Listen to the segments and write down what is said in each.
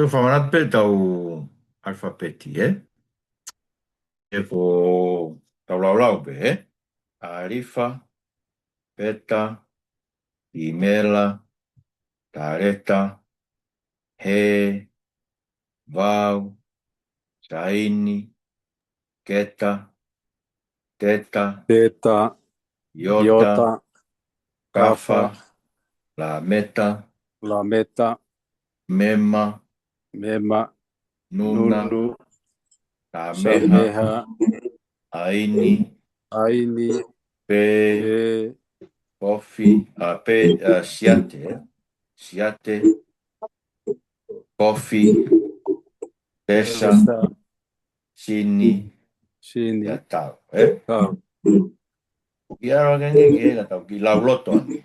Tu whamanat pe tau alfabeti, E ko tau lau pe, Arifa, peta, imela, tareta, he, vau, saini, keta, teta, Teta, iota, Iota, kafa, Kafa, la meta, Lameta, mema, Mema, nuna, Nunu, tameha, Sameha, aini, Aini, pe, Pe, kofi, siate, siate, kofi, pesa, Pesa, sini, Sini, ya tau, Tau, Ia ora nge ka tau ki lau loto ange,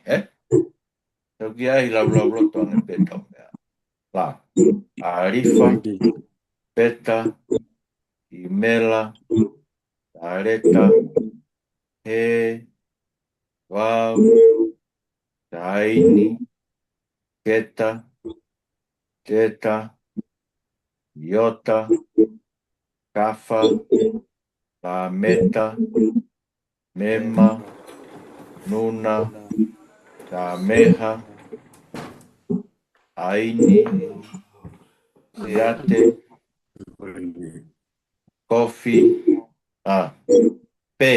Tau ki ai lau loto ange pe tau mea. La, arifa, Angi, peta, imela, tareta, he, wau, taini, keta, teta, iota, kafa, la meta, mema, nuna, tameha, aini, siate, kofi, pe,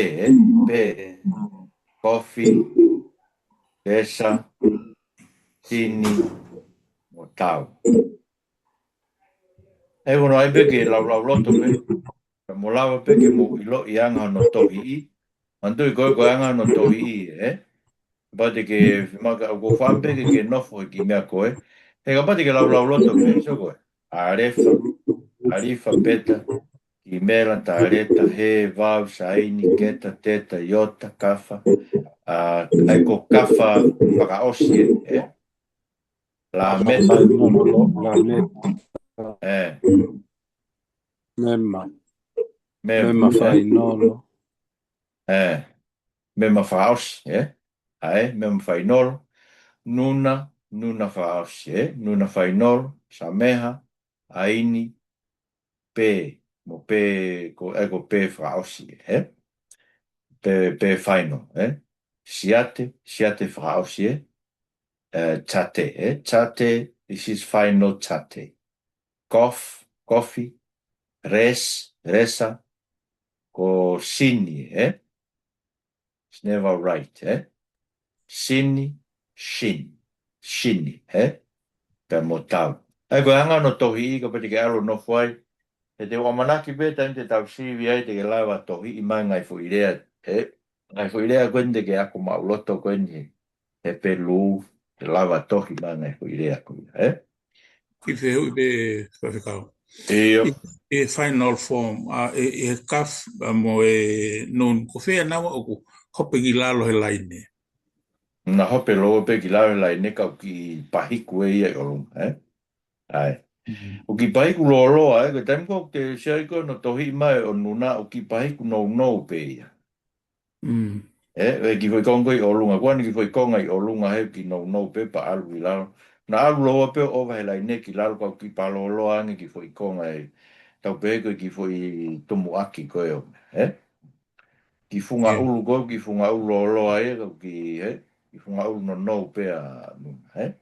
pe, kofi, pesa, sini, mo tau. E wono ai pe ke lau loto pe. Ka mo lawa pe ke mo ilo i anga no tohi i. Mandu i koe koe anga no tohi i, Pate ke maka o ko whampe ke nofo ki mea koe. He ka pate ke lau loto pe, so koe. Arefa, arifa peta, ki mera ta areta, he, vau, saini, keta, teta, iota, kafa. Ai ko kafa whakaosi, La meta, Fainolo, Lameta, eh, Mema, mema, Mema Fainolo, me mawhaos, me mawhainol, nuna whaos, nuna whainol, sameha, aini, pe, mo pe, ko pe whaos, pe whaino, siate whaos, tate, tate, this is whaino tate, coffee, resa, ko sini, it's never right, Sini, shini, pe mo tau. Ai ko anga no tohi i ka pati ke alo no whai. E te wamanaki pe taim te tau sivi ai te ke lawa tohi i mai ngai fu irea. Ngai fu irea kwende ke ako mauloto kwende. Hepelu, te lawa tohi mai ngai fu irea kwende. Ki te hui be whawhikau. Iyo. Final form, kaf mo non ko whea nawa o ko hope ki lalo he laine. Na hope loa pe ki lawa lai neka ki pahiku e ia i olunga, Ai. O ki pahiku loa loa, ko taim ko te siai ko no tohi mai o nuna o ki pahiku no pe ia. E ki foi kongo i olunga, kwan ki foi konga i olunga he ki no pe pa alu i lao. Na alu loa pe o vai lai ne ki lalo kau ki palo loa ange ki foi konga e tau pe ko ki foi tomu aki ko e o. Ki funga ulu ko ki funga ulu loa e kau ki funga ulu no pe a nuna,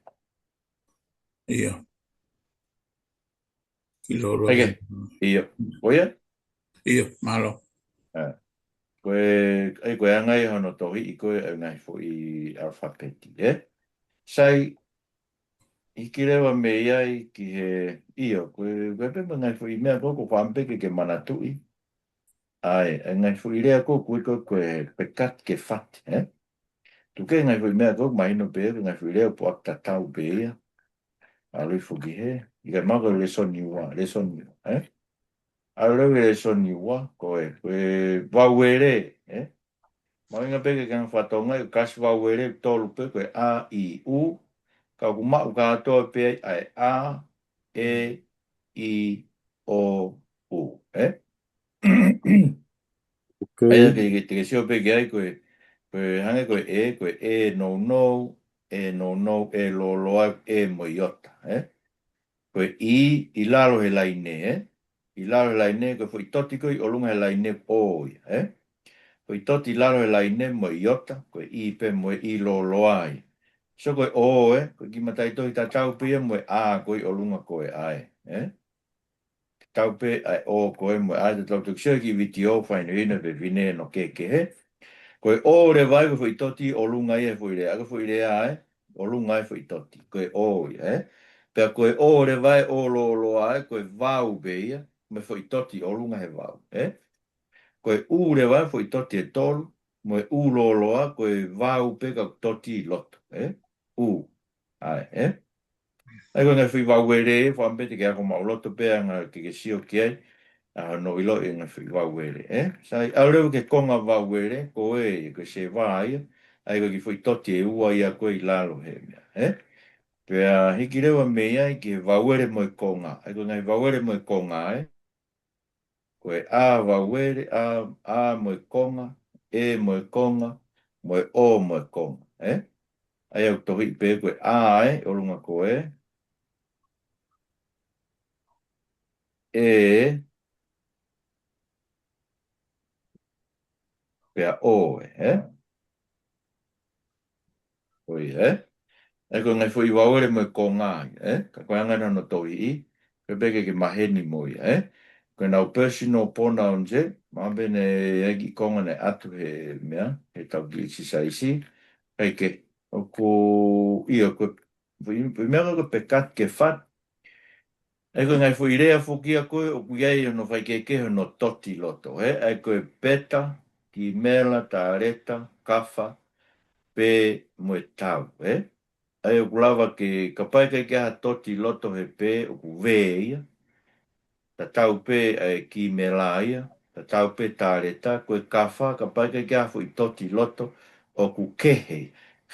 Ia. Ki loro he. Ege, iyo. Oia? Ia, malo. Koe angai hono tohi i koe au ngai foi alfabeti, Sai, Iki rewa me iai ki he iyo, koe pe ngai fo i mea koko whampeke ke manatui. Ai, ngai fo i rea koko i koe pekat ke fat, Tu ke ngai fo i mea koko mahino pe ngai fo i rea po ak tatau pe ia. Aloi fo ki he, i ka mako lesoni ua, Aloi lesoni ua, koe wauere, Maunga peke kang whatonga, kasi wauere tolu pe koe A, I, U, ka kumau ka atoa pe ai A, E, I, O, U, Ai okay, ke sio pe ai koe hange koe no, e no, e lo lo e moiota, Koe I lalo he laine, I lalo he laine, koe fo I toti koe o lunga he laine oi, Koe I toti lalo he laine mo iota, koe I pe mo I lo loai. So koe koe ki matai tohi ta tau pia mo a koe o lunga koe ai, Tau pe ai o koe mo ai te tau tuk sio ki viti o whainu ina pe vine no ke he. Koe re vai koe fo I toti o lunga I fo I rea, ako fo I rea o lunga fo I toti, koe Pea koe re vai o lo ai, koe vau beia, me fo I toti o lunga he vau, Koe re vai fo I toti e tolu, mo lo a, koe vau pe ka toti I loto, ai. Ai koe ngai fui vau ere, fo ampe te kia ko mauloto pe anga ke sio kiai, no ilo e ngai fui vau ere, Sai, au reu ke konga vau ere, koe se vai, ai koe ki fui toti e ua ia koe I lalo he mea, Pea hiki rewa mea I ke vauere mo I konga. Ai koe ngai vauere mo I konga, Koe a vauere, a mo I konga, e mo I konga, mo I o mo I konga, Ai au tohi pe koe o lunga koe, e, pea Oi. Ai koe ngai fui vauere mo I konga, Ka koe angana no tohi I, koe peke ke maheni mo I, Koe nau personal pronouns mabe ne egi konga ne atu he mea, he tau ki saisi, Hei ke, o ko ia koe, fui mea koe pekat ke fat, ai koe ngai fui rea fukia koe, o kuiai no fai ke no toti loto, ai koe peta, ki mela, tareta, kafa, pe moe tau, Ai o kulawa ke kapai ke ha toti loto he pe, o ku veia, ta tau pe ki mela ia, ta tau pe tareta, koe kafa, kapai ke fu I toti loto, o ku kehe,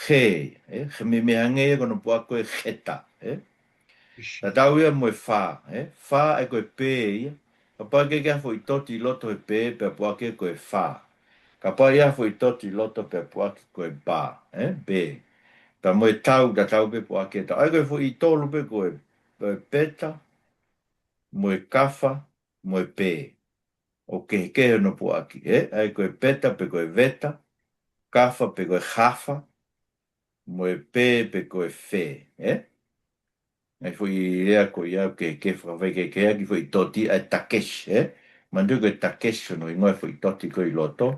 he me hange kono pua koe heta, Ta tau ia moe whā, Whā koe pe ia, kapai ke fu I toti loto he pe, pe pua ke koe whā. Kapai ia fu I toti loto pe pua ke koe ba, be. Ta moe tau, ta tau pe pua ke ta. Ai koe fu I tolu pe koe peta, moe kafa, moe pe. O ke no puaki, Ai koe peta pe koe veta, kafa pe koe hafa, moe pe koe fe, Ai fui rea koe iau ke whakawai ke aki fui toti ai takesh, Mandu koe takesh no I ngoe fui toti koe I loto,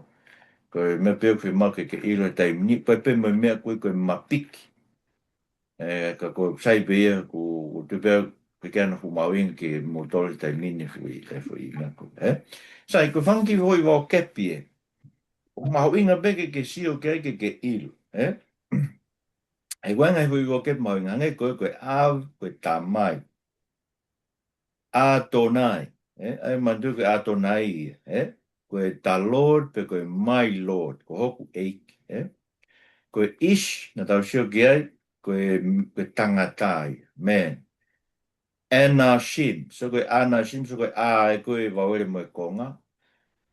koe me peo fui mau ke ilo taimini, koe pe me mea koe mapiki, ka koe sai pe ia ku te peo ke ana fu mawing ke motori taimini fui mea koe, Sai koe whanki hoi wau kepi O mawinga beke ke sio ke ilo, Ai wanga hui wo ke mawinga nge koe koe tamai. A tonai, Ai mandu koe a tonai, Koe ta lord pe koe my lord, ko hoku eiki, Koe ish, na tau sio ke ai, koe tangatai, man. Anashim, so koe anashim, so koe a koe wawere mo konga,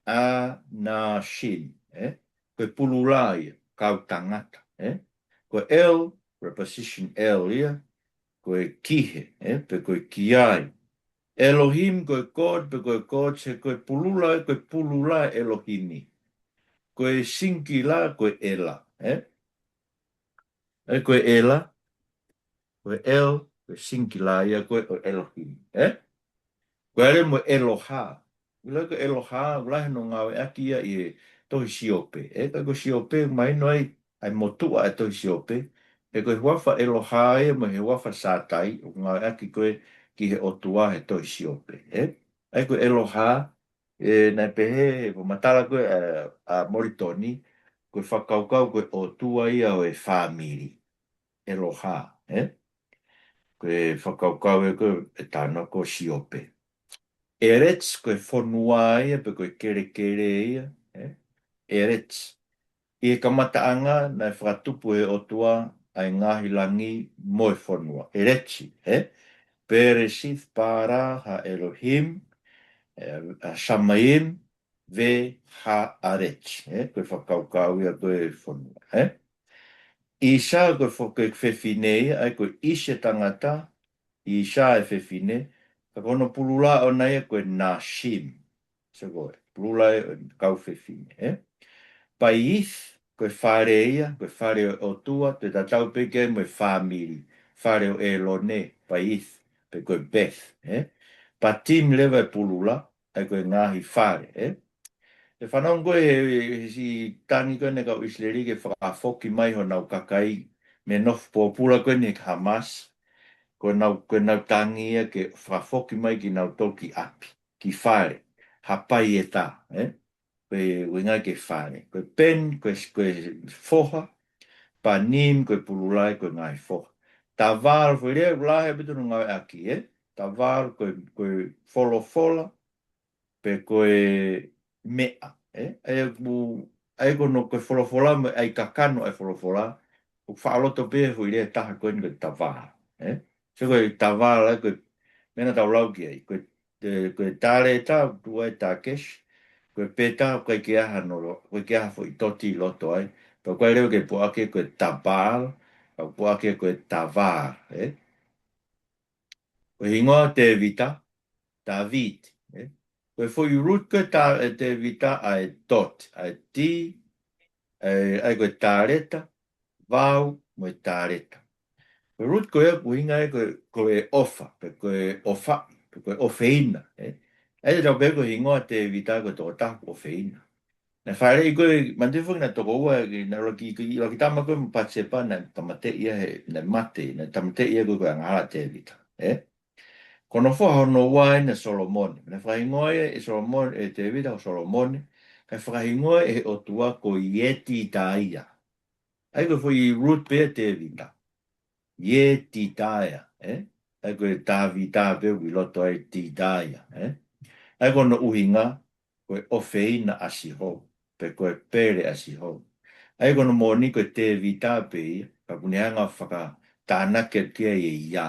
Anashim, Koe pululai, kau tangata, Koe L, preposition L ia, koe kihe, pe koe kiai. Elohim koe God, pe koe God, se koe pulula Elohimi. Koe sinkila, koe ela, Koe ela, koe El, koe sinkila ia, koe Elohim, Koe are mo Eloha. Ula koe Eloha, ula no ngawe aki ia I tohi siope, Koe siope, mai noi, ai motua tohi siope, koe wafa Eloha ia mo he wafa satai, o ngawe aki koe ki he otua he tohi siope, Ai koe Eloha, nai pehe, po matala koe a Moritoni, koe whakaukau koe otua ia o e whamiri, Eloha, Koe whakaukau e koe e tāna ko siope. Eretz koe whonua ia, pe koe kere ia, Eretz. I kamataanga nai whakatupu e otua ai Ngaahi langi moe whonua. Eretsi, Bereshith bara ha Elohim, Shamayim, ve ha aretz, koe whakaukau ia koe whonua, Isa koe whake whewhinei, ai koe ise tangata, I sha e fefine, ka kono pulula o naia koe nā shim. Se koe, pulula e kau fefine, Pai if, koe whare ia, koe whare o tua, te tatau peke mo e whamiri, whare o e lone, pai if, pe koe Beth, Pa tim lewa e pulula, e koe Ngaahi whare, E whanau koe si tani koe ne kau isleri ke whakafoki mai ho nau kakai me nofu pōpula koe ne Hamas, koe nau tangia ke whakafoki mai ki nau toki api, ki whare, hapai e tā, koe winga ke whare, koe pen, koe foha, pa nim, koe pululai, koe ngai foha. Tā vāra, koe rea, ulahe bitu no ngai aki, Tā vāra, koe fola, pe koe mea, Ai kono koe folofola, ai kakano ai folofola, o whaaloto pe hui rea taha koe ni koe tawā, So koe tawā, koe mena tau lau ki ai, koe tāre tā, tua e tā kesh, koe pētā, koe ke aha noro, koe ke aha fo i toti loto ai, pa koe reo ke puake koe tabāl, pa puake koe tawā, Koe hingoa te vita, David, Koe foi root koe te vita ai dot, ai ti, ai koe tāreta, vau, mo e tāreta. Koe root koe kuhinga e koe ofa, koe ofa, koe ofeina. Ai te tau pe koe hingoa te vita koe toko tapu ofeina. Na whaere i koe, mantefu na toko ua, na laki tama koe mpatsepa na tamate ia he, na mate, na tamate ia koe koe angara te vita. Kono whaha no wai na Solomon. Na whahingoa e Solomon e te vita o Solomon. Kai whahingoa e o tua ko Yeti Taia. Ai ko fui root pe te vita. Yeti Taia. Ai ko e tā vita pe ui loto ai ti Taia. Ai ko no uhinga ko e ofeina asiho. Pe ko e pere asiho. Ai ko no moni ko te vita pe ka kuneanga whaka tānake kia e ia.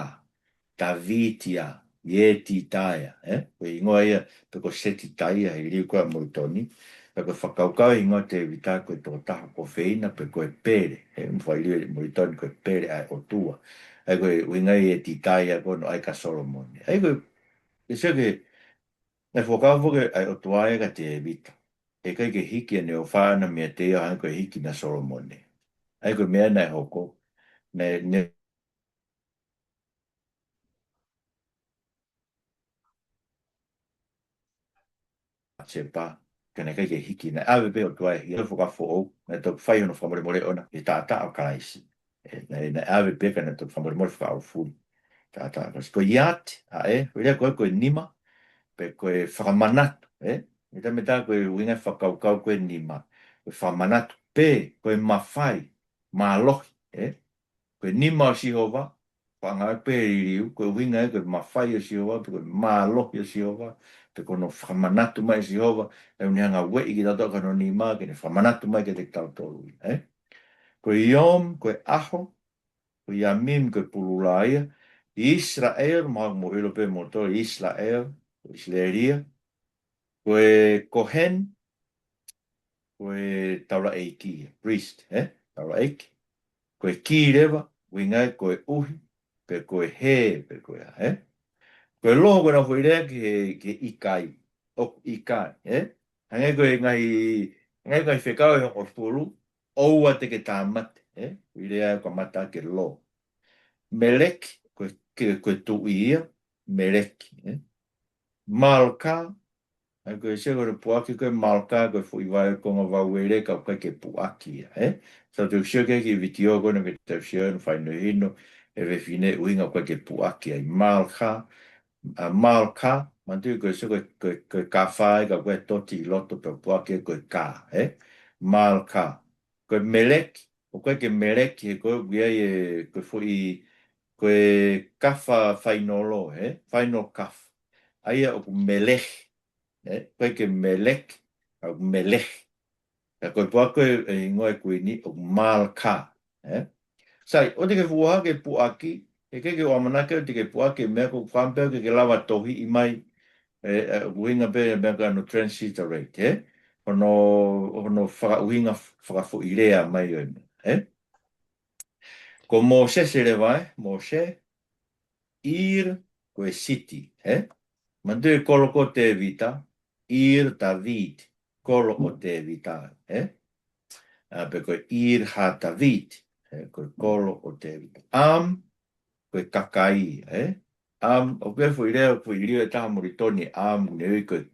Tavitia. Yeti taia, Koe ingoa ia, pe ko seti taia, he riu koa moritoni, pe ko whakaukau ingoa te vita koe tō taha ko feina, pe koe pere, mwhai riu moritoni koe pere ai o tua. Ai koe wingai e ti taia koe no aika Solomoni. Ai koe, e seke, e whakau whake ai o tua ega te vita. E kai ke hiki ane o whāna mea te ia, ai koe hiki na Solomoni. Ai koe mea nei hoko, ne se pa kana kai ke hiki na ave pe o tua i fo ka fo na to fai no fa more ona e ta o kalaisi na ave pe kana to fa more fa o fu ta ko yat vile ko nima pe ko fa manat e ta meta ko winga fa ka nima fa manat pe ko mafai malo ko nima si hova Whanga pe riu, ko winga e ko mawhai o Sihova, ko mālohi o Sihova, pe kono whamanatu mai Sihova, e unianga wei ki tato kano ni mā, ke ne whamanatu mai ke te tautolu. Ko iom, ko aho, ko yamim, ko pululaia, Israel, maha mo ilo pe mo to Israel, ko Isleria, ko kohen, ko taula eiki, priest, taula eiki, ko ki rewa, winga ko uhi, pe koe he, pe koe Koe loho koe na hoi rea ke ikai, o ikai, Hangai koe ngai whekau e o spuru, oua te ke tāmate, Hoi rea koe mata ke lo. Melek, koe tu ia, melek, Malka, koe se koe puaki koe malka, koe fui vai konga vau ere, kau koe ke puaki, So te usio ke ki vitio koe na ke te usio na whai no hino, e we fine uinga koe ke puaki ai malka, Malka, mantu koe se koe ka whae, ka koe toti loto pe puake koe ka, Malka. Koe melek, o koe ke melek, he koe wia koe fui, koe kafa whainolo, whaino kaf. Aia o ku melech, koe ke melek, o melech. Ka koe puake e ngoe koe ni o malka, Sai, o te ke fuaha ke puaki, e ke o amanake o te ke puaki mea ko whampeo ke lawa tohi i mai uhinga pe mea ka no transliterate, Ono uhinga whakafu i rea mai o Ko Moshe se le vai, Moshe, ir koe city, Mandu e kolo ko te vita, ir David, kolo o te vita, Pe koe ir ha David, koe kolo o te vita. Koe kakai, o koe fui leo e taha moritoni, ne koe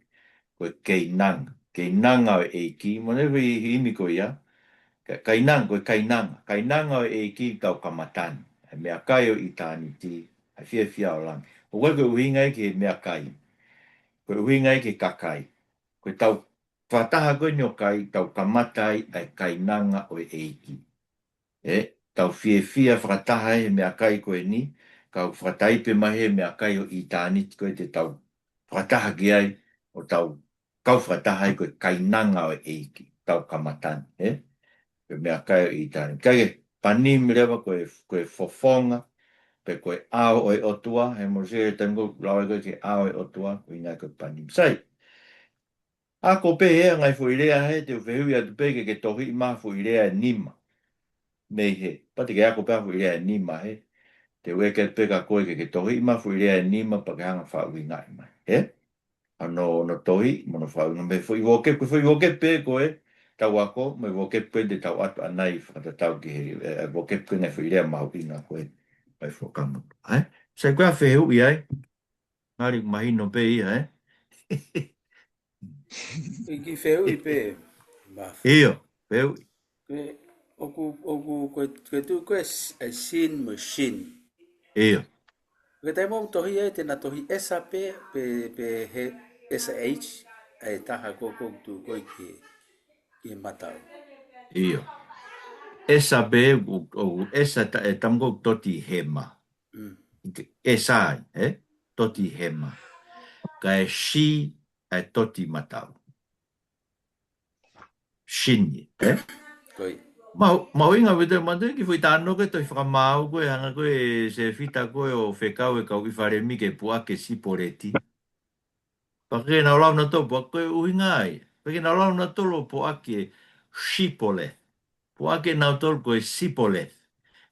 keinanga. Keinanga o eiki, mone wei himi koe ia, kainanga, koe kainanga. Kainanga o eiki tau kamatani. Mea kai o i tāni ti, fia o langi. O koe koe uhingai ki mea kai. Koe uhingai ki kakai. Koe tau whataha koe ni o kai, tau kamatai ai kainanga o eiki. Tau fia whataha he mea kai koe ni, kau whatai pe mahe mea kai o i tāni koe te tau whataha ki ai, o tau kau whataha koe kainanga o eiki, tau kamatani, Pe mea kai o i tāni. Kai pani mirewa koe fofonga, pe koe ao o e otua, he mo se tango lawa koe ke ao e otua, koe ngai koe pani. Sai, a ko pe hea ngai fo irea he, te uwhehui atu pe ke tohi ma fo irea nima. Mei he, pati ke ako pe fo irea nima he, te weke pe ka koe ke tohi ma fo irea nima pa ke hanga wha ui ngai mai. Ano no tohi, mono wha ui ngai, fo i woke pe koe, tau ako, me woke pe te tau atu anai, whata tau ki he, woke pe ngai fo irea mau ina koe, mai fo kamu. Sai koe a whehui ai, ngari mahino pe ia, Iki feu i pe. Baf. Iyo, whehui. Koe tu koe sin machine. Iyo. Koe tai mau tohi e te na tohi esa pe he SH e taha koko tu koe ki matau. Iyo. Esa be o esa e tamgo toti hema. Esa toti hema. Ka e shi e toti matau. Shini, Koe. Mau inga wete mandu ki fui tāno ke toi whakamau koe hanga koe se fita koe o whekau e kau i whare mi ke pua ke siporeti. Pake na lau na tō pua koe uhinga ai. Pake na lau na tolo pua ke shipole. Pua ke nau tolo koe sipole.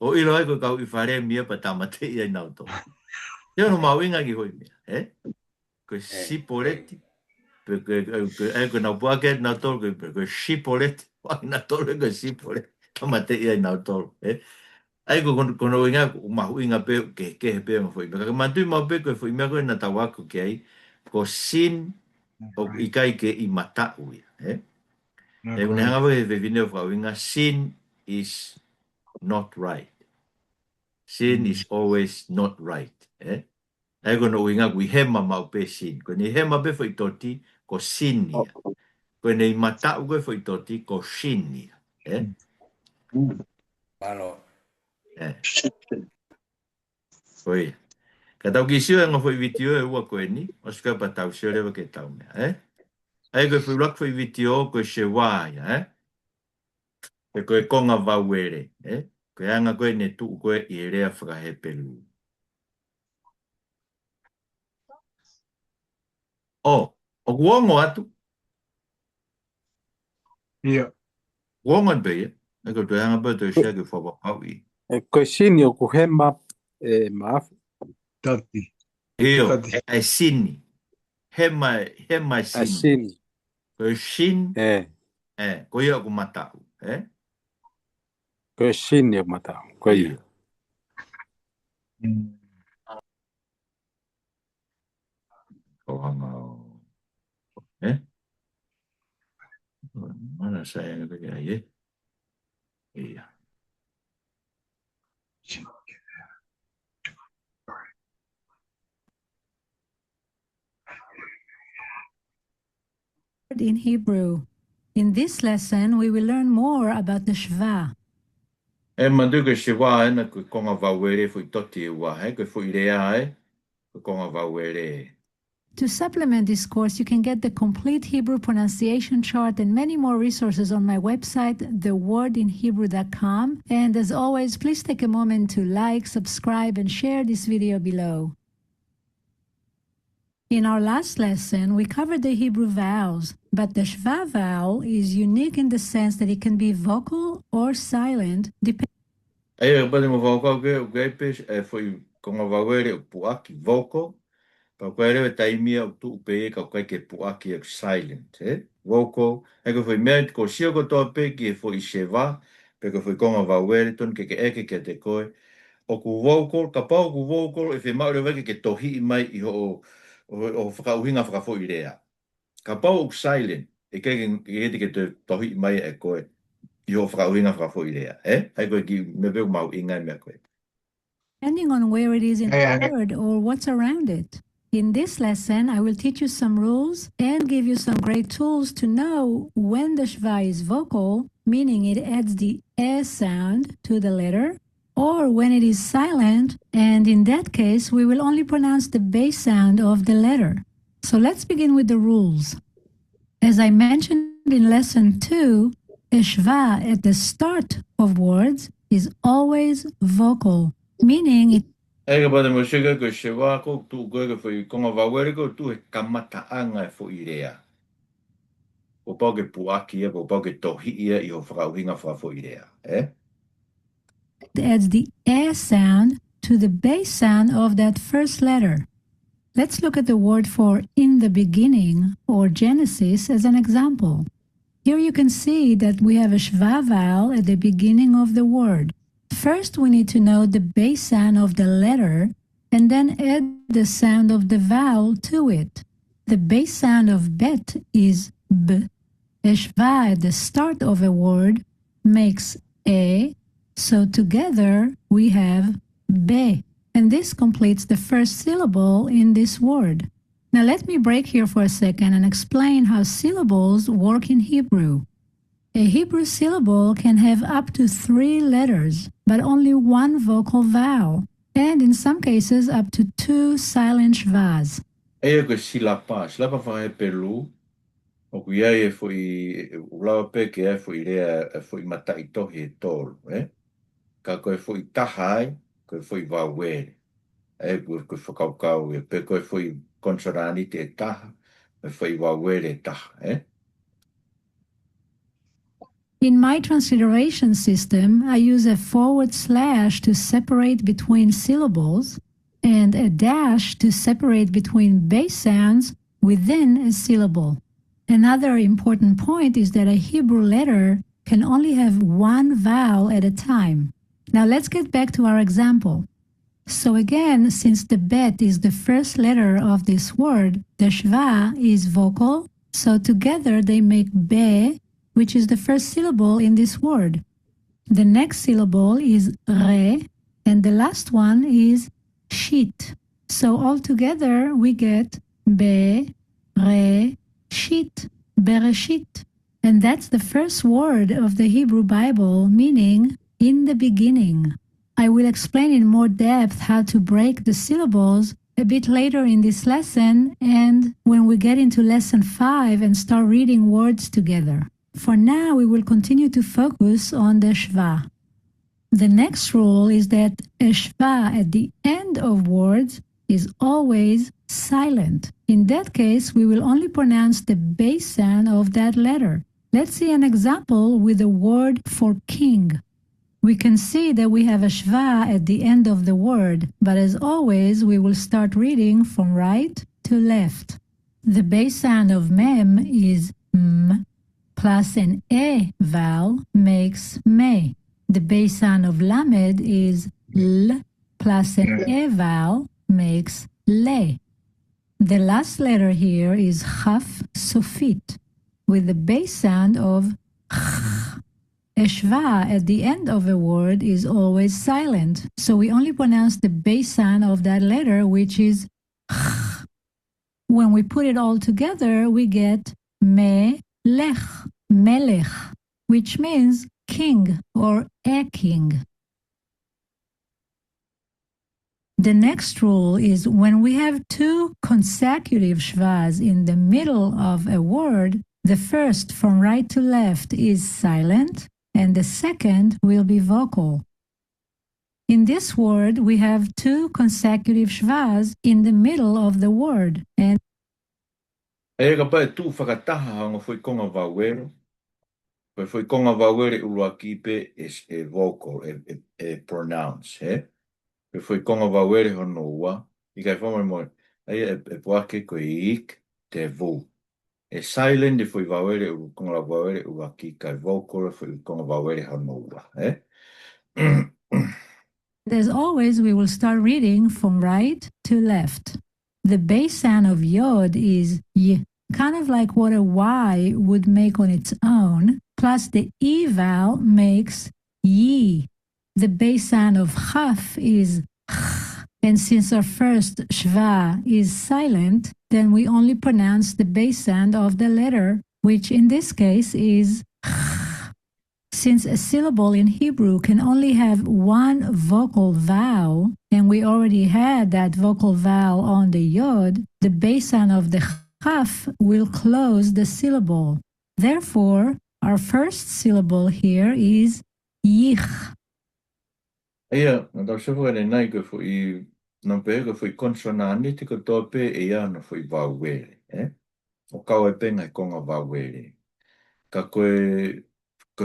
O ilo ai koe kau i whare mi e pa tamate i ai nau tolo. Teo no mau inga ki hoi mea, Koe sipoleti. Ai koe nau pua ke nau tolo koe shipoleti. Pua ke nau tolo koe sipoleti. Tamate i ai nau tolo, Ai kono inga mahu inga pe ke he pe mo foi. Ka mantui mau pe ko foi me ko na tawaku ke ai ko sin o ikai ke i mata ui, E una hanga ve vine fa inga sin is not right. Sin is always not right, Ai kono inga kui hema mau pe sin. Ko ni hema pe foi toti ko sinia. Ko nei mata u ko foi toti ko sinia, Malo. Oi. Ka tau ki sio nga foi vitio e ua koe ni, o ska pa tau sio rewa ke tau mea, Ai koe foi lak foi vitio koe se wāia, E koe konga wauere, Koe anga koe ne tuu koe i rea whaka Hepelu. O kuongo atu. Ia. Kuongo an peia. Ai koe tue anga pa tue sia ke whapapau i. Koe sini o kuhema maafu. Tati. Eo, ai sini. Hema sini. Sini. Koe sin, koe ia ku matau, Koe sini o matau. Koe ia. Ko hanga o, Mana saya nga koe ai, Ia. In Hebrew. In this lesson, we will learn more about the Shva. E mandu ke shiwa na koe konga wauere fui toti e ua, Koe fui rea koe konga wauere. To supplement this course, you can get the complete Hebrew pronunciation chart and many more resources on my website, thewordinhebrew.com. And as always, please take a moment to like, subscribe, and share this video below. In our last lesson, we covered the Hebrew vowels, but the Shva vowel is unique in the sense that it can be vocal or silent, depending. Ai, pati mo whakau ke, pe, konga wawere o puaki vocal, pa koe rewe taimia o tu upe e ka koe ke puaki e silent, vocal, e ko foi mea ko sio ko toa pe ki e foi sheva, pe ko foi konga wawere ton ke eke ke te koe, o ku vocal, ka pau ku vocal, e fe maure weke ke tohi i mai i o whakauhinga whakafo i rea. Ka pau o silent, e ke ke te tohi i mai e koe, i o whakauhinga whakafo i rea, Hai koe ki me veu mau ingai mea koe. Depending on where it is in the word or what's around it. In this lesson, I will teach you some rules and give you some great tools to know when the shva is vocal, meaning it adds the e sound to the letter, or when it is silent, and in that case, we will only pronounce the base sound of the letter. So let's begin with the rules. As I mentioned in lesson 2, a shva at the start of words is always vocal, meaning it Ega pada mo siga ko shewa ko tu ko foi konga wawere ko tu he kamata anga fo i rea. O pau ke puaki e, o pau ke tohi ia i o whakauhinga whakafo i rea, adds the e sound to the base sound of that first letter. Let's look at the word for in the beginning or Genesis as an example. Here you can see that we have a shva vowel at the beginning of the word. First, we need to know the base sound of the letter and then add the sound of the vowel to it. The base sound of bet is b. A shva at the start of a word makes e, so together we have be. And this completes the first syllable in this word. Now let me break here for a second and explain how syllables work in Hebrew. A Hebrew syllable can have up to 3 letters, but only 1 vocal vowel, and in some cases up to 2 silent shvas. Eia ko silapa Hepelu, o ku ia e foi ulawa pe ke e foi rea e foi matai tohi e tolu, Ka koe foi tahai, koe foi wawere. Koe whakaukau e pe koe foi konsonani te taha, koe foi wawere taha, In my transliteration system, I use a forward slash to separate between syllables and a dash to separate between base sounds within a syllable. Another important point is that a Hebrew letter can only have 1 vowel at a time. Now let's get back to our example. So again, since the bet is the first letter of this word, the shva is vocal, so together they make be, which is the first syllable in this word. The next syllable is re, and the last one is shit. So altogether we get be, re, shit, bereshit. And that's the first word of the Hebrew Bible, meaning in the beginning. I will explain in more depth how to break the syllables a bit later in this lesson and when we get into lesson 5 and start reading words together. For now, we will continue to focus on the shva. The next rule is that a shva at the end of words is always silent. In that case, we will only pronounce the base sound of that letter. Let's see an example with the word for king. We can see that we have a shva at the end of the word, but as always, we will start reading from right to left. The base sound of mem is m, plus an e vowel makes me. The base sound of lamed is l, plus an e vowel makes le. The last letter here is chaf sofit, with the base sound of ch. A shva at the end of a word is always silent, so we only pronounce the base sound of that letter, which is ch. When we put it all together, we get melech, melech, which means king or a king. The next rule is when we have 2 consecutive shvas in the middle of a word, the first from right to left is silent, and the second will be vocal. In this word, we have 2 consecutive shvas in the middle of the word. And E ka pai tu whakataha hanga foi konga wawere. Koe foi konga wawere ulua kipe is e vocal, e pronounce, Pe foi konga wawere hono ua. I kai whamai mo. Ai e puake ko I ik te vu. E silent e foi wawere u konga wawere u aki kai vocal foi konga wawere hono ua. As always, we will start reading from right to left. The base sound of yod is y, kind of like what a y would make on its own, plus the e vowel makes yi. The base sound of chaf is ch, and since our first shva is silent, then we only pronounce the base sound of the letter, which in this case is ch. Since a syllable in Hebrew can only have one vocal vowel, and we already had that vocal vowel on the yod, the base sound of the chaf will close the syllable. Therefore, our first syllable here is yich. Ia, na tau sefu ane nai ko foi, na pe ko foi konsonani te ko tope e ia na foi wawere, O kau e penga e konga wawere. Ka koe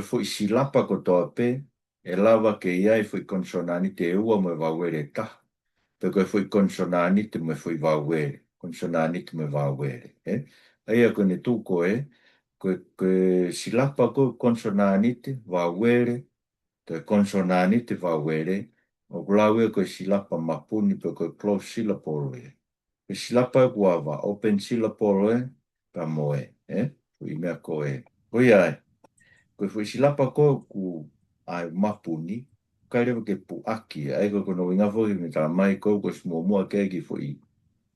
foi silapa ko tope, e lava ke ia e foi konsonani te ua mo wawere ta. Pe koe foi konsonani te mo foi wawere. Konsonani te mo wawere, Ia ko ne tu koe silapa ko konsonani te wawere, te konsonani te wawere, o glawe koe silapa mapuni pe koe close syllable e. Koe silapa kua wa open syllable e, pa moe, Fui mea koe. Koe ai, koe fui silapa koe ku ai mapuni, kai rewa ke pu aki, ai koe kono inga fo me tala mai koe smua mua kegi fui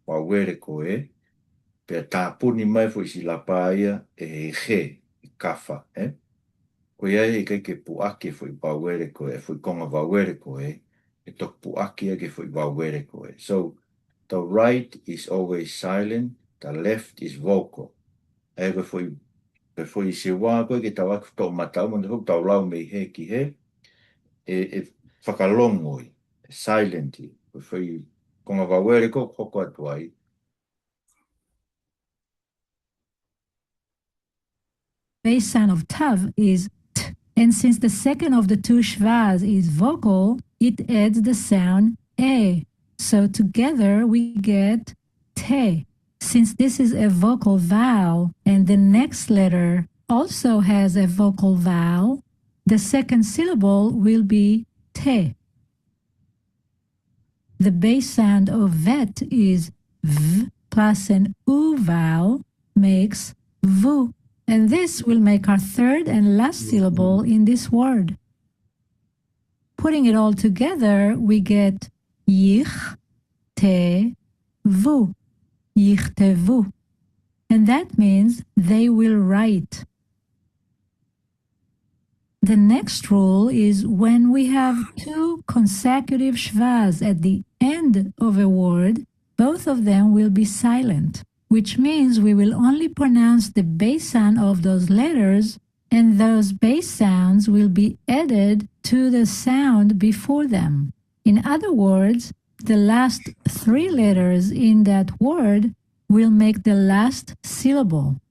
wawere koe, pe tāpuni mai fui silapa ia e he, kafa, Ko ia kai ke puake foi wawere koe, foi konga wawere koe, e tok puake ke foi wawere koe. So, the right is always silent, the left is vocal. E foi se wā koe ke tau aku tau matau, man huk tau lau mei he ki he, e whakalongoi, silently. Foi konga wawere koe, hoko atu ai. Base sound of tav is t, and since the second of the two shvas is vocal, it adds the sound e. So together we get te. Since this is a vocal vowel and the next letter also has a vocal vowel, the second syllable will be te. The base sound of vet is v plus an u vowel makes vu. And this will make our third and last syllable in this word. Putting it all together, we get yich, te, vu. Yich te vu. And that means they will write. The next rule is when we have two consecutive shvas at the end of a word, both of them will be silent, which means we will only pronounce the base sound of those letters, and those base sounds will be added to the sound before them. In other words, the last three letters in that word will make the last syllable.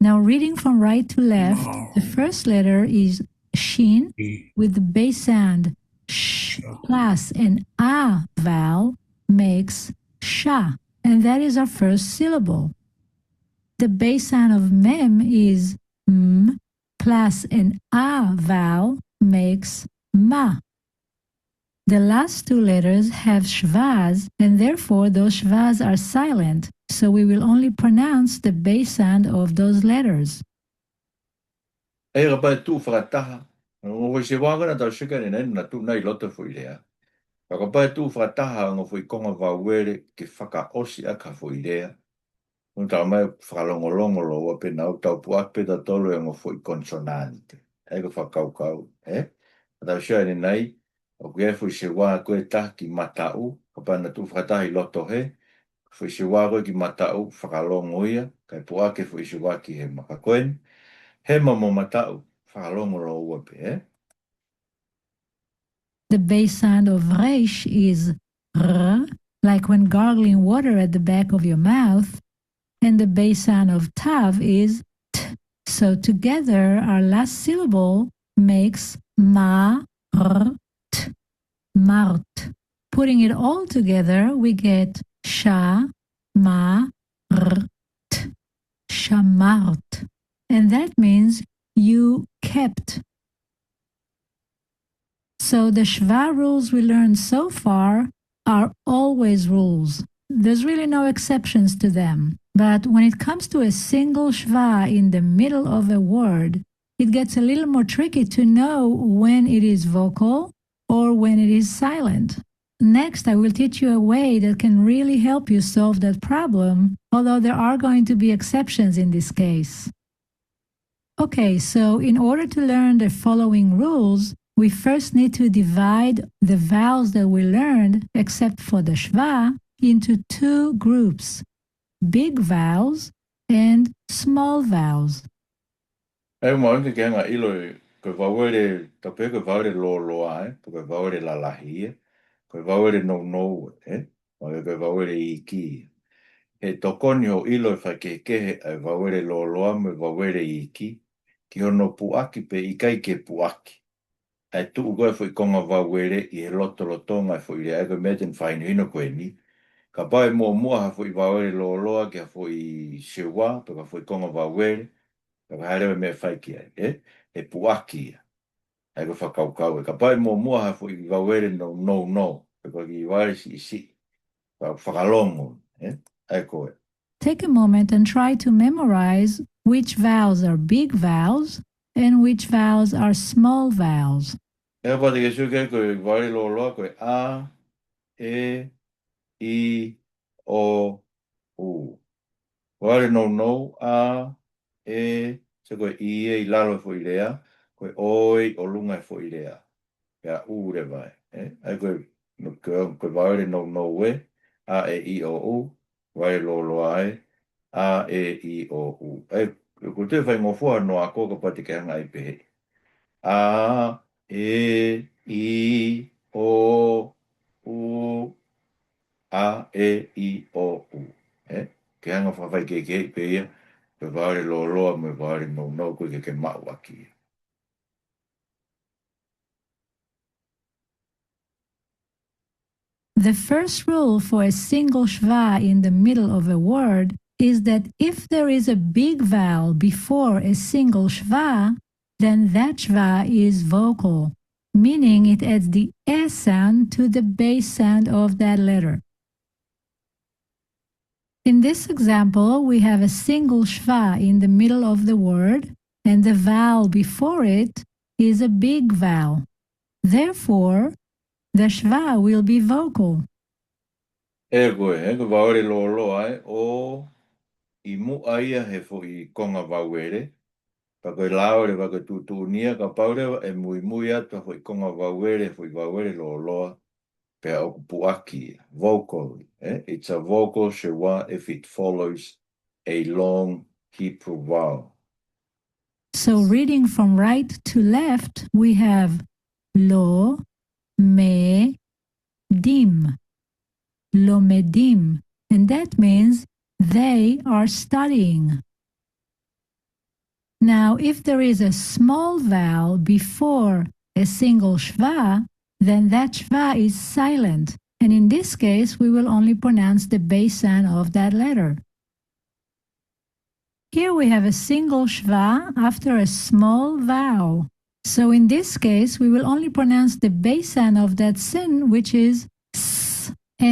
Now, reading from right to left, the first letter is shin with the base sound sh plus an a vowel makes sha. And that is our first syllable. The base sound of mem is m plus an a vowel makes ma. The last two letters have shvas, and therefore those shvas are silent, so we will only pronounce the base sound of those letters. E rapai tu whakataha. Ngō se wāngana tau shika ni nei na tu nei loto fui rea. Whakapai tu whakataha ngō fui konga wawere ke whakaosi a ka fui rea. Ngō tau mai whakalongolongo loa pe nau tau puak pe ta tolu e ngō fui konsonante. E ko whakaukau, Tau shika ni nei, o kia fui se wā koe ta ki matau, kapai na tu whakatahi loto he, fui se wā koe ki matau whakalongo ia, kai puake fui se wā ki he makakoen, he mamo matau, whakalongo loa pe, The base sound of reish is r, like when gargling water at the back of your mouth, and the base sound of tav is t. So together, our last syllable makes ma, r, t, mart. Putting it all together, we get sha, ma, r, t, shamart. And that means you kept. So the Shva rules we learned so far are always rules. There's really no exceptions to them. But when it comes to a single Shva in the middle of a word, it gets a little more tricky to know when it is vocal or when it is silent. Next, I will teach you a way that can really help you solve that problem, although there are going to be exceptions in this case. Okay, so in order to learn the following rules, we first need to divide the vowels that we learned, except for the Shva, into two groups, big vowels and small vowels. Ai mo ke nga ilo ko vawere tape ko vawere lo ai, ko vawere la lahi, ko vawere no o ko vawere iki. He tokonio ilo fa ke ai vawere lo me vawere iki, ki hono puaki pe ikai ke puaki. Ai tu ugoe foi konga vawere I he lotonga foi le ai ko meten fai hino koe ni. Ka pai mua ha foi vawere loa ke ha foi sewa, to ka foi konga vawere. Ka haere me fai ki ai, e puaki. Ai ko whakaukau e. Ka pai mua ha foi vawere no. Ka ki vawere si. Ka whakalongo, ai koe. Take a moment and try to memorize which vowels are big vowels and which vowels are small vowels. E pati ke suke koe vawere loa koe a, e, I, o, u. Vawere no, a, e, se koe I lalo fo ilea, koe oi o lunga fo ilea. Pea u re vai. Ai koe vawere no we, a e I o u, vawere lo ai, a e I o u. Ai ko te whai ngofua no a kōka pati ke hanga I pehe. A, e, I, o, u, a, e, I, o, u. Ke hanga whawhai ke pe ia, pe vare loa me vare no koe ke mau aki. The first rule for a single Shva in the middle of a word is that if there is a big vowel before a single Shva, then that Shva is vocal, meaning it adds the E sound to the base sound of that letter. In this example, we have a single Shva in the middle of the word, and the vowel before it is a big vowel. Therefore, the Shva will be vocal. E koe, ko vare lo ai, o I mu aia he fo I konga vawere, pa koe laore pa koe tutunia ka paure e mui ata fo I konga vawere fo I vawere loa, pe o puaki, vocal. It's a vocal shewa if it follows a long Hebrew vowel. So reading from right to left, we have lo, me, dim. Lomedim. And that means they are studying. Now, if there is a small vowel before a single Shva, then that Shva is silent. And in this case, we will only pronounce the base sound of that letter. Here we have a single Shva after a small vowel. So in this case, we will only pronounce the base sound of that sin, which is S. E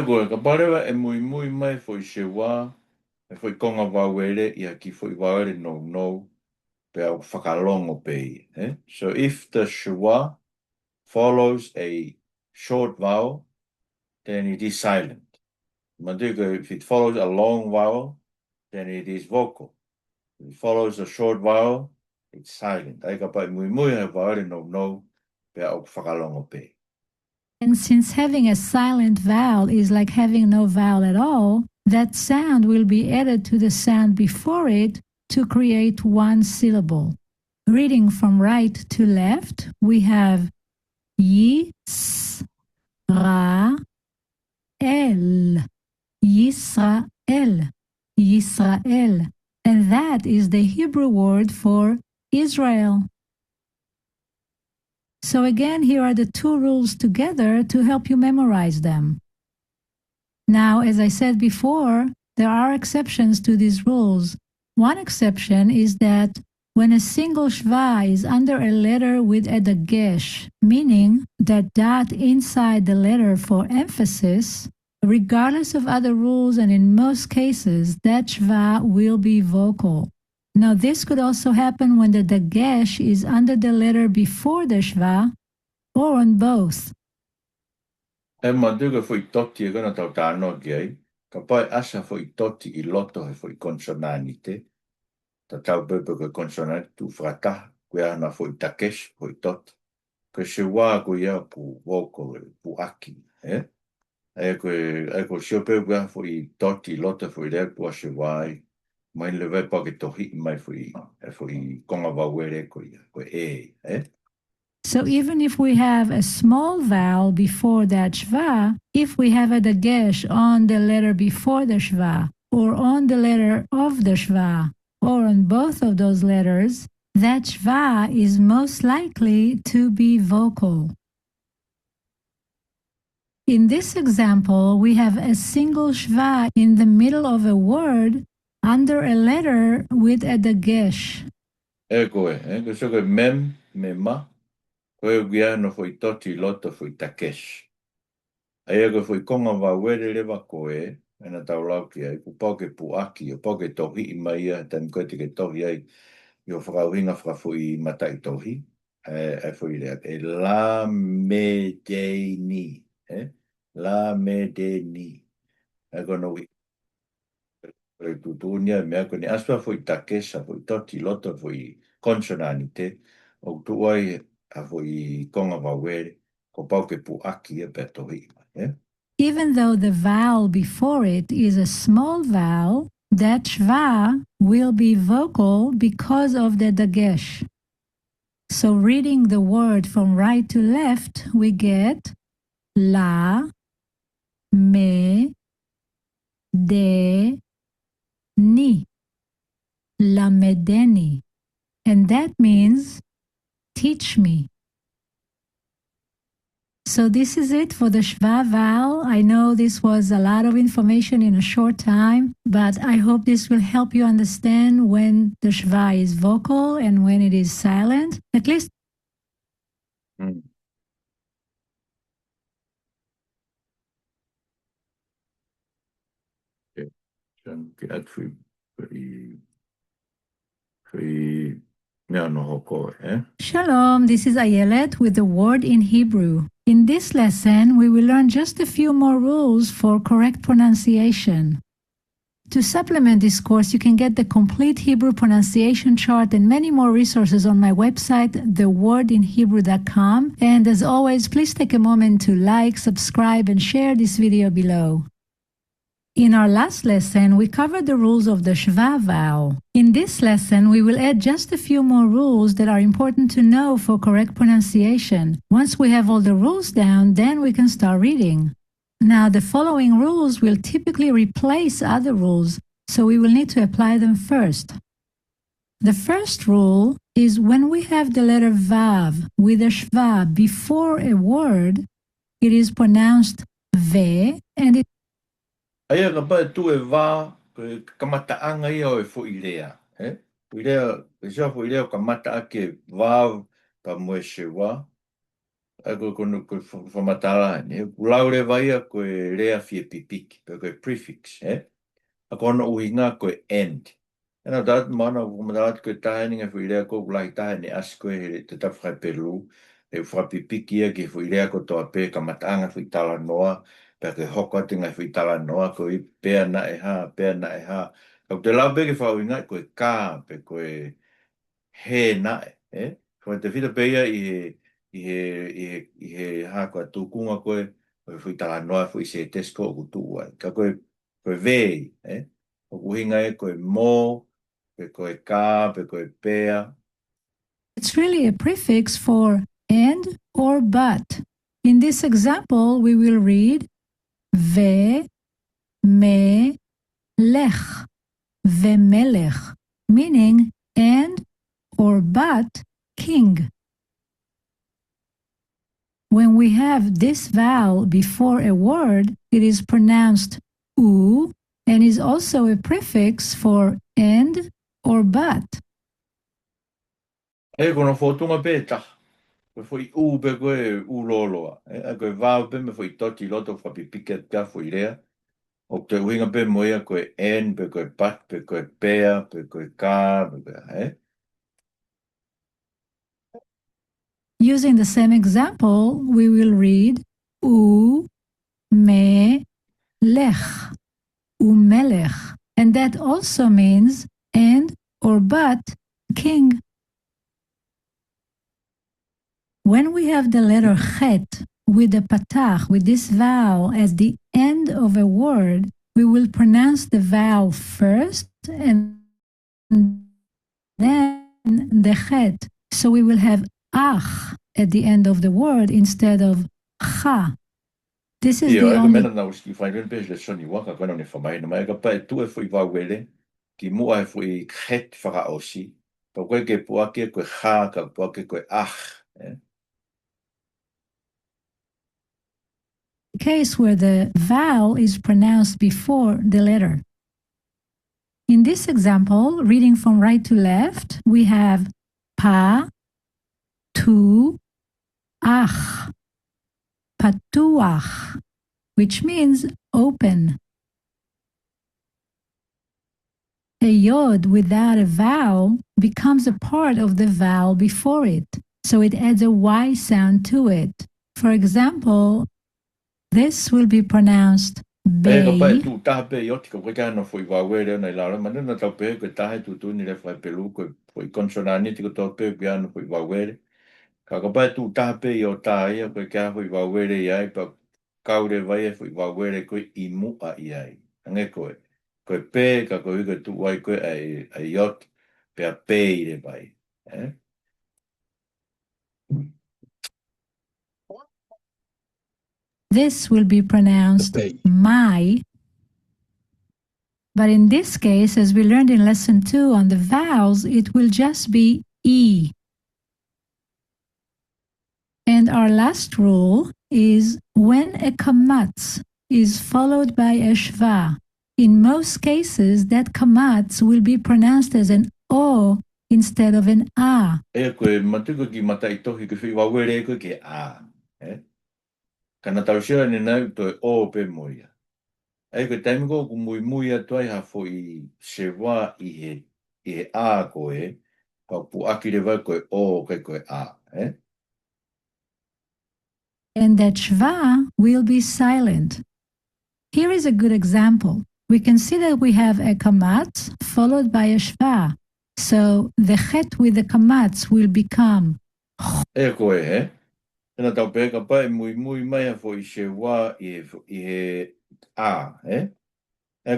koe, ka parewa e mui mai fo I shewa, e fo I konga vawere I ki fo I vawere no, pe au whakalongo pe. So if the shewa follows a short vowel, then it is silent. If it follows a long vowel, then it is vocal. If it follows a short vowel, it's silent. Ai ka pai mui he vawere no, pe au whakalongo pe. And since having a silent vowel is like having no vowel at all, that sound will be added to the sound before it to create one syllable. Reading from right to left, we have Yisrael. Yisrael. Yisrael. And that is the Hebrew word for Israel. So again, here are the two rules together to help you memorize them. Now, as I said before, there are exceptions to these rules. One exception is that when a single shva is under a letter with a dagesh, meaning that dot inside the letter for emphasis, regardless of other rules and in most cases, that shva will be vocal. Now, this could also happen when the dagesh is under the letter before the shva or on both. E maduga foi toti e gana tau tāno ki ai, ka pai asa foi toti I loto he foi konsonanite, ta tau pepe koe konsonanite tu whakataha, koe ana foi takesh, foi toti. Koe se wā koe ia pu woko, pu aki, eh? E koe sio pepe koe foi toti loto foi rea kua se wāi, mai le vai pake tohi mai foi konga wawere koe eh? So even if we have a small vowel before that shva, if we have a dagesh on the letter before the shva, or on the letter of the shva, or on both of those letters, that shva is most likely to be vocal. In this example, we have a single shva in the middle of a word under a letter with a dagesh. Koe so koe mem, me ma, koe giano foi toti loto foi takesh. Aia koe foi konga wa were lewa koe, ena tau lau ki ai, ku pau ke pu aki, o pau ke tohi I mai ia, tam koe te ke tohi ai, I o whakauhinga whakafui matai tohi, e foi lea, e la me de ni, la me de ni, e kono wi, koe tutunia, mea koe ni aspa foi takesha, foi toti loto foi konsonanite, o tuai a foi konga wa were, ko pau ke pu aki e pe tohi, Even though the vowel before it is a small vowel, that shva will be vocal because of the dagesh. So reading the word from right to left, we get la, me, de, ni, la medeni. And that means teach me. So this is it for the shva vowel. I know this was a lot of information in a short time, but I hope this will help you understand when the shva is vocal and when it is silent. At least Shalom, this is Ayelet with the word in Hebrew. In this lesson, we will learn just a few more rules for correct pronunciation. To supplement this course, you can get the complete Hebrew pronunciation chart and many more resources on my website, thewordinhebrew.com. And as always, please take a moment to like, subscribe, and share this video below. In our last lesson, we covered the rules of the shva vowel. In this lesson, we will add just a few more rules that are important to know for correct pronunciation. Once we have all the rules down, then we can start reading. Now, the following rules will typically replace other rules, so we will need to apply them first. The first rule is when we have the letter vav with a shva before a word, it is pronounced ve, and it Aia ka pai tu e wā, koe kamataanga ia o e fo I lea. I lea, e sia fo I lea o kamata ake wā pa moe se wā. A koe koe whamatala ne. Kulau le waia koe lea fie pipiki, koe prefix. A kono uhinga koe end. Ena dat mana whamatalat koe taheninga fo I lea koe kulai tahene as koe he te tawhai Hepelu. E whapipiki ia ke fo I lea koe toa pe kamataanga fo I tala noa. Pea ke hoko te ngai whi tala noa, koe pea na e ha. Kau te lau peke whau ingai, koe kā, pe koe he na e. Koe te whita peia I he ha koe tūkunga koe, koe whi tala noa, whi se tesko o kutu ai. Ka koe vei, o kuhinga e koe mō, pe koe kā, pe koe pea. It's really a prefix for and or but. In this example, we will read ve, me, lech, vemelech, meaning and or but king. when we have this vowel before a word, it is pronounced u and is also a prefix for and or but. E kono fotunga peta. Koe foi u pe koe u loloa. A koe vau pe me foi toti loto fa pipike ka foi rea. O te uinga pe moia koe en, pe koe pat, pe koe pea, pe koe ka, pe koe, Using the same example, we will read u me lech, umelech, and that also means and or but king. When we have the letter chet with the patach, with this vowel at the end of a word, we will pronounce the vowel first and then the chet. So we will have ach at the end of the word instead of cha. This is Io, the ega only mena na uski whai rene pēs Lesoni waka koe ne whamai na mai ka pai tu e fui wauele ki mua e fui khet whaka osi pa koe ke puake koe ha ka puake koe ach case where the vowel is pronounced before the letter. In this example, reading from right to left, we have pa, tu, ach, patuach, which means open. A yod without a vowel becomes a part of the vowel before it, so it adds a y sound to it. For example, this will be pronounced e ka pai bay. tu taha pe i oti ka koe ka no fui wauele nei lara mana na tau pe koe tahe tu tu ni le whai pelu koe fui konsonani tiko tau pe koe ano fui wauele ka pai tu taha pe i o taha ia koe ka fui wauele i ai pa kaure vai e fui wauele koe i mua i ai ange koe koe pe ka koe koe tu wai koe ai iot pe a pe i le vai This will be pronounced my. But in this case, as we learned in lesson 2 on the vowels, it will just be E. And our last rule is when a kamatz is followed by a shva, in most cases, that kamatz will be pronounced as an O instead of an A. E koe matuko ki matai tohi ke whi wawere koe ke a. Kana tau shira ni nau to e o pe moia. E koe taimiko ku mui mui atu ai hafo i se wā i he a koe, pa pu aki le wai koe o koe a. And that shva will be silent. Here is a good example. We can see that we have a kamatz followed by a shva. So the chet with the kamatz will become. E koe he. Tena tau pe ka pai mui mui mai hafo i se wā i he a. E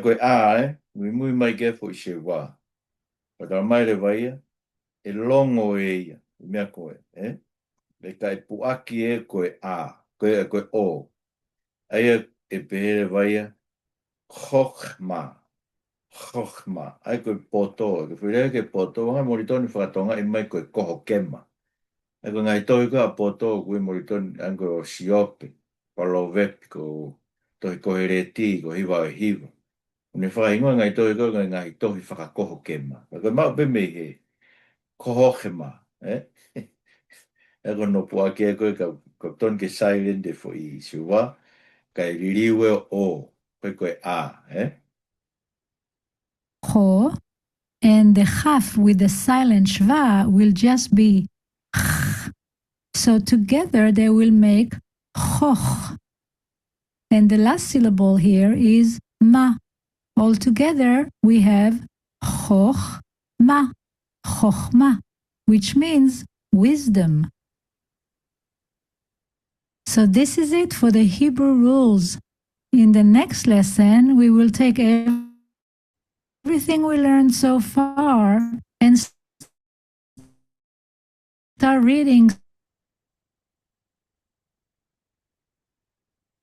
koe a, mui mui mai ke hafo i se wā. Pa tau mai le vai e longo e ia. Mea koe, Me kai puaki e koe a, koe o. Aia e pehere vaia, chokhma, chokhma. Ai koe poto, ke whirea ke poto, wanga moritoni whakatonga i mai koe koho kema. Ai koe ngai tohi koe a poto, koe moritoni ango o siope, palovepi ko tohi kohe reti, ko hiwa e hiwa. Une whakaingoa ngai tohi koe ngai tohi whakakoho kema. Ai koe mau pe me he, koho kema, E koe no puake e koe ka ton ke silent e fo i siwa, kai ririwe o, koe a, Cho, and the chaf with the silent shva will just be ch. So together they will make choch. And the last syllable here is ma. Altogether we have choch ma, chochma, which means wisdom. So this is it for the Hebrew rules. In the next lesson, we will take everything we learned so far and start reading.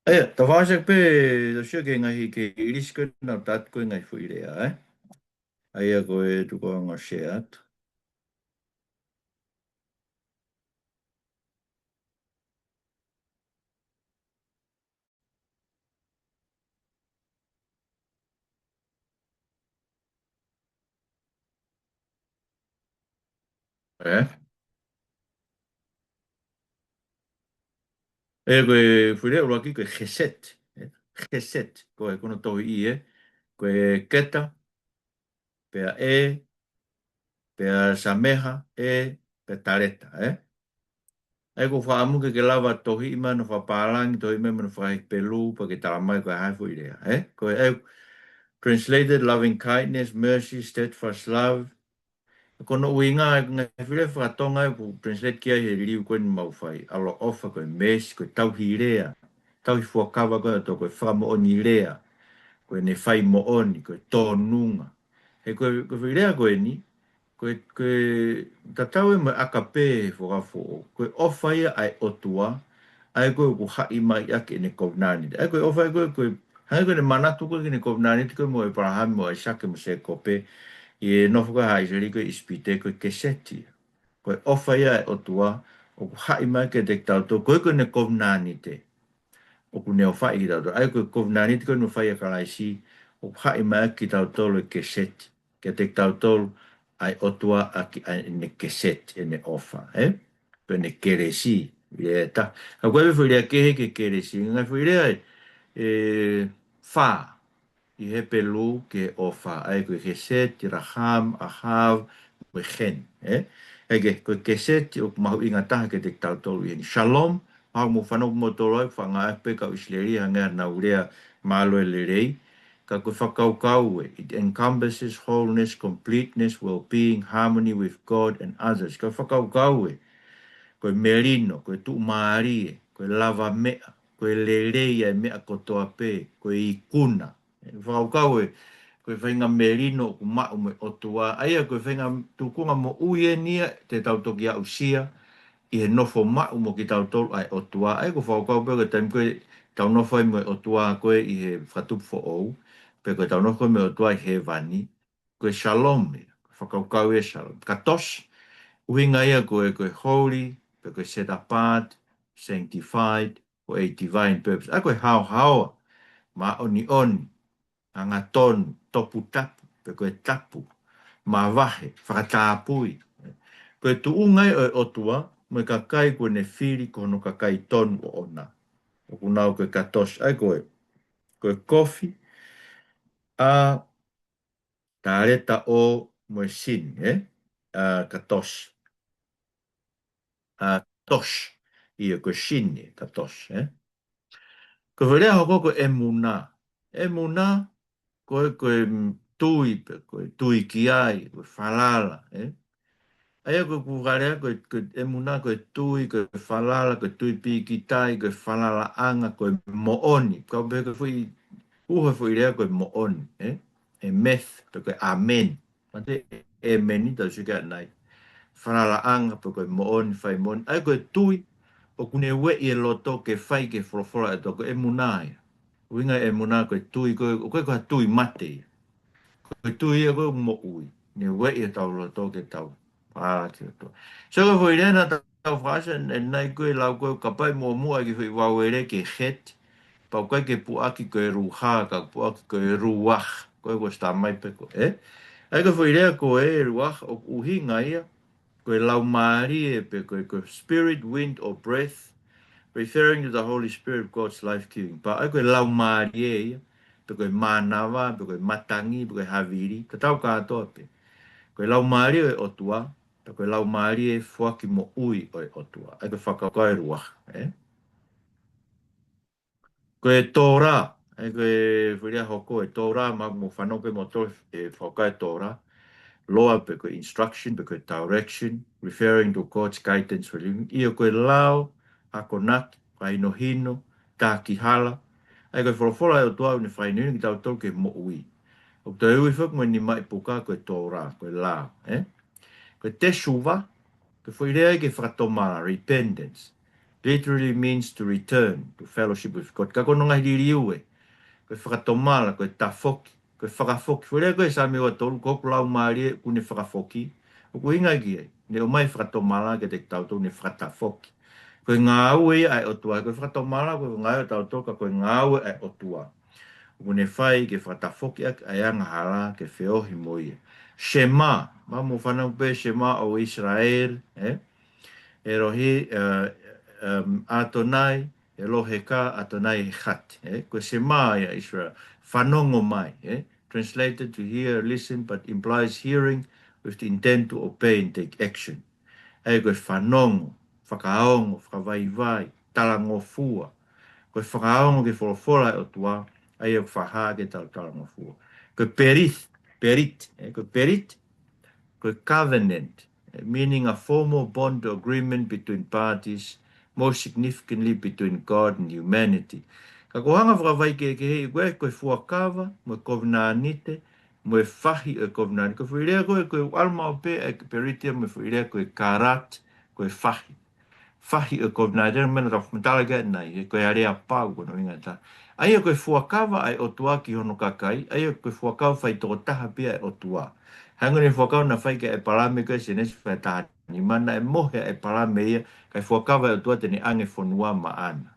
Aia, ta whāsek pē, ta shia ke ngahi ke iriska na tat koe ngai fo i rea, Aia koe tuko anga share atu. Eh? Koe whirea ura ki koe geset. Geset. Koe kono tohi I, Koe keta, pea pea sameha, pea tareta, Ai ko whaamuke ke lava tohi ima no whapalangi, tohi ima no Hepelu, pa ke talamai koe haifo I rea, Koe translated loving kindness, mercy, steadfast love. Kono uinga ngai whire whakatonga ku translate kia he liu koe ni mauwhai. Alo ofa koe mes, koe tauhi rea. Tauhi fuakawa koe to koe whamo oni rea. Koe ne whai mo oni, koe tōnunga. He koe whirea koe ni, koe tatau e mai akape he whakafo. Koe ofa ia ai otua, ai koe ku hai mai ake ne kovnani. Ai koe ofa koe, hai koe ne manatu koe ne kovnani, koe mo e parahami mo e sake mo se kope, I no fuka hai seri koe ispite koe keseti. Koe ofa ia e otua, o ku hai mai ke te tauto, koe koe ne kovnani te. O ku neo whai ki tauto. Ai koe kovnani te koe no whai a kalaisi, o ku hai mai ki tauto le keseti. Ke te tauto ai otua a ki ai ne keseti, e ne ofa, Koe ne keresi. Ta. Ka koe whirea kehe ke keresi. Ngai whirea wha. I Hepelu ke ofa ai koe keset, raham, ahav, koe gen. Ege, koe keset, o mahu inga taha ke te tautolu i Shalom, hau mo whanau mo toloi, whanga ape ka usleri, hanga na urea malo e lerei, ka koe whakaukau e. It encompasses wholeness, completeness, well-being, harmony with God and others. Ka whakaukau e. Koe merino, koe tu maari, koe lava mea, koe lerei e mea kotoa pe, koe ikuna. Whakaukau e, koe whainga merino ku mau me otua. Aia koe whainga tukunga mo uie nia te tautoki a usia, I he nofo mau mo ki tautolu ai otua. Ai ko whakaukau pe koe taim koe tau nofo ai mo otua koe I he whatupu fo ou, pe koe tau nofo me otua I he vani, koe shalom, whakaukau e shalom. Katos, uhinga ia koe holy, pe koe set apart, sanctified, for a divine purpose. Ai koe hao, ma oni, anga tonu, topu tapu, pe koe tapu, ma wahe, whakatāpui. Koe tu ungai o otua, mo ka kai koe ne whiri kono ka kai tonu o ona. O kunau koe katos, ai koe kofi, a tareta o mo sin, katos. Katos, ia koe sin, katos, Ko wharea hoko ko emuna. Emuna, koe tui, koe tui ki ai, koe whalala. Aia koe kukarea, koe emuna, koe tui, koe whalala, koe tui pi ki tai, koe whalala anga, koe mooni. Kau pe koe fui, uha fui rea koe mooni. E meth, pe koe amen. Mate e meni, tau suka nai. Whalala anga, pe koe mooni, whai mooni. Aia koe tui, o kune we I e loto ke whai ke whorofora e toko emuna ia. Winga e muna koe tui, koe koe tui mate. Koe tui e koe mo ui. Ne we e tau lo tau ke tau. Pāra ki o tau. So koe hoi rena tau whaasa, e nai koe lau koe kapai mua mua ki hui wawere ke het. Pau koe ke puaki koe ruha, ka puaki koe ruach. Koe koe sta mai pe koe, Ai koe hoi rea koe ruach o uhinga ia. Koe lau maari e pe koe spirit, wind or breath. Referring to the Holy Spirit of God's life-giving. Pa ai koe lau maari e, pe koe manawa, pe koe matangi, pe koe haviri, ka tau katoa pe. Koe lau maari o e otua, pe koe lau maari e fuaki mo ui o e otua. Ai koe whakaukai ruach. Koe tōra, ai koe whiria hoko e tōra, ma mo whanope mo tō e whakaukai tōra. Loa pe koe instruction, pe koe direction, referring to God's guidance for living. Ia koe lao, akonaki, paino hino, tā ki hala. Ai koe whorofora e o tua une whainuni ki tau tau ke mo ui. O te ui whak mo ni mai puka koe tōra, koe lao. Koe te shuva, koe whairea ke whakatomara, repentance. Literally means to return to fellowship with God. Ka kono ngai riri ue. Koe whakatomala, koe tafoki, koe whakafoki. Wherea koe sa miwa tolu, koku lau maari e kune whakafoki. O ku inga ki e, ne o mai whakatomala ke te tautou ne whakatafoki. Koe ngā ue ai otua, koe whakatomala, koe ngā ue tautou ka koe ngā ue ai otua. O kune whai ke whakatafoki ai anga hala ke whiohi moia. Shema, mamu whanau pe Shema o Israel, e rohi Atonai, e lohe ka Atonai he chat, ko Shema ya Israel, whanongo mai, translated to hear, listen, but implies hearing with the intent to obey and take action. E koe whanongo, whakaongo, whakawaivai, talangofua, koe whakaongo ke wholawhola o tua, ai e whaha ke talangofua. Koe perit, koe perit, covenant, meaning a formal bond or agreement between parties, most significantly between God and humanity. Ka kohanga whakawai ke hei koe koe fuakawa, mo kovna anite, mo e whahi e kovna anite. Koe whirea koe alma o pe e peritia mo whirea koe karat, koe whahi. Whahi e kovna anite, mena ka whamatala ke nai, koe area pau kono inga ta. Aia koe fuakawa ai otua ki hono kakai, aia koe fuakawa whai toko taha pia e otua. Hanga ni whakau na whaike e parame koe se nesi whai taha ni mana e mohe e parame ia kai whakawa e tua teni ange whanua maana.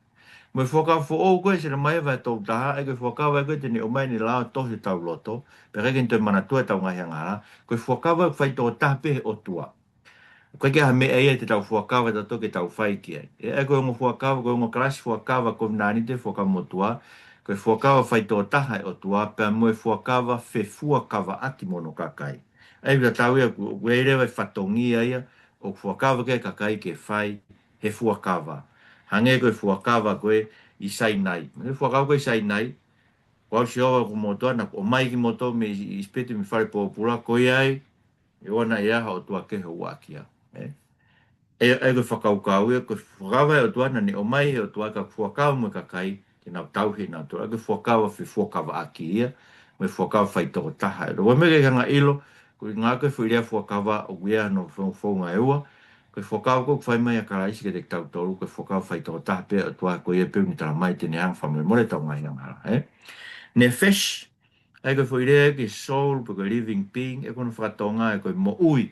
Mo whakau fo o koe se na mai vai tau taha e koe whakawa e koe teni o mai ni lao tohi tau loto pe reken toi mana tua tau ngahi angara koe whakawa e whai tau taha pehe o tua. Koe ke ha mea ia te tau whakawa ta toke tau whaiki ai. E koe ngo whakawa, koe ngo klasi whakawa koe nani te whakamotua koe whakawa whai tau taha e o tua pe mo e whakawa whefua kawa ati mono kakai. Ai wia tau ia koe rewa e whatongia ia o whakawa ke kakai ke whai he whakawa. Hange koe whakawa koe i sai nai. He whakawa koe i sai nai. Wau si owa ko motoa na o mai ki motoa me i spete mi whare pōpura koe ai e ona e aha o tua ke ho wakia. E koe whakaukau ia koe whakawa e o tua na ni o mai o tua ka whakawa mo kakai te nau tauhi nau tua. Koe whakawa whi whakawa aki ia me whakawa whai toko taha. Wa mege hanga ilo koe ngā koe whuirea whakawa o guia no whaunga eua. Koe whakawa koe whai mai a karaisi ke te tau toru koe whakawa whai toko taha pia o tua koe e peu ni tala mai tene hanga whamle more tau ngai hanga. Nefesh, ai koe whuirea ke soul pe koe living being e kono whakatonga e koe mo ui.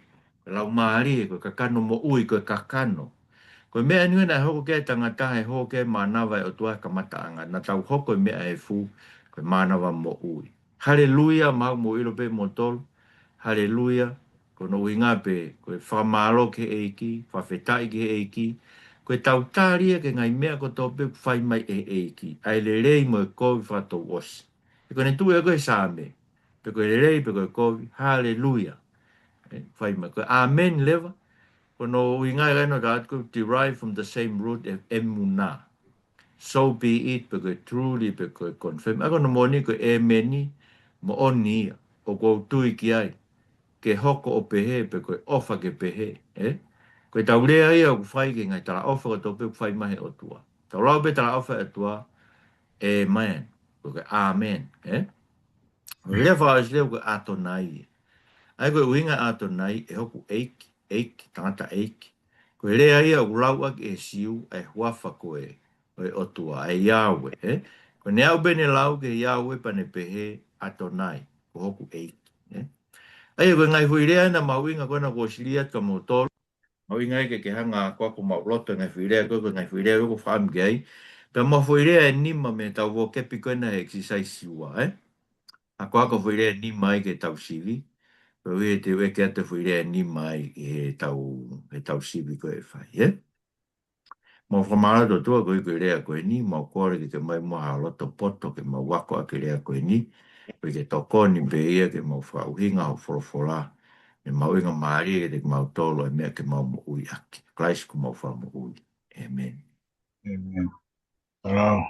Lau maari e koe kakano mo ui koe kakano. Koe mea nui na hoko ke tangata he hoko ke manawa e o tua kamataanga. Na tau hoko mea e fu koe manawa mo ui. Hallelujah, mau mo ilo pe mo tolu. Hallelujah, kono ui ngā pe koe whamalo ke eiki, whawhetai ke eiki. Koe tau tāria ke ngai mea ko tō pe whai mai e eiki. Ai le rei mo e kovi whatou osi. E koe ne tu e koe sāme. Pe koe le rei pe koe kovi. Hallelujah. Whai mai koe amen leva. Kono inga reno da atko derive from the same root of emuna. So be it, pe koe truly, pe koe confirm. Ako no moni koe emeni, mo oni, o kou tui ki ai. Ke hoko o pehe, pe koe ofa ke pehe. Koe tau rea ia o whai ke ngai tala ofa ko tau pe whai mahe o tua. Tau lau pe tala ofa e tua, amen. Koe amen. Rea whaas leo koe ato nai. Ai koe uinga ato nai, e hoku eiki, tangata eiki. Koe rea ia o lau aki e siu, e huafa koe, koe otua, e Yahweh, Koe ne au bene lau ke Yahweh pane pehe ato nai, ko hoku eiki, Ai koe ngai hui rea na mauinga koe na kosilia ka motoro, mauinga ke hanga koe ko mauloto ngai hui rea koe ngai hui rea koe whaam gei, pe ma hui rea e nima me tau wo kepi koe na exercise siua, A koe hui rea nima ai ke tau sivi, Ko e te weke ate whuirea ni mai he tau sivi koe e whai, Mō whamara to tua koe koe rea koe ni, mō kore ki te mai moha loto poto ke mō wako a ke rea koe ni, koe ke toko ni be ia ke mō whauhinga ho whorofora, me mau inga maari ke te mau tolo e mea ke mau mo ui aki. Christ ko mau whau mo ui. Amen. Amen. Wow.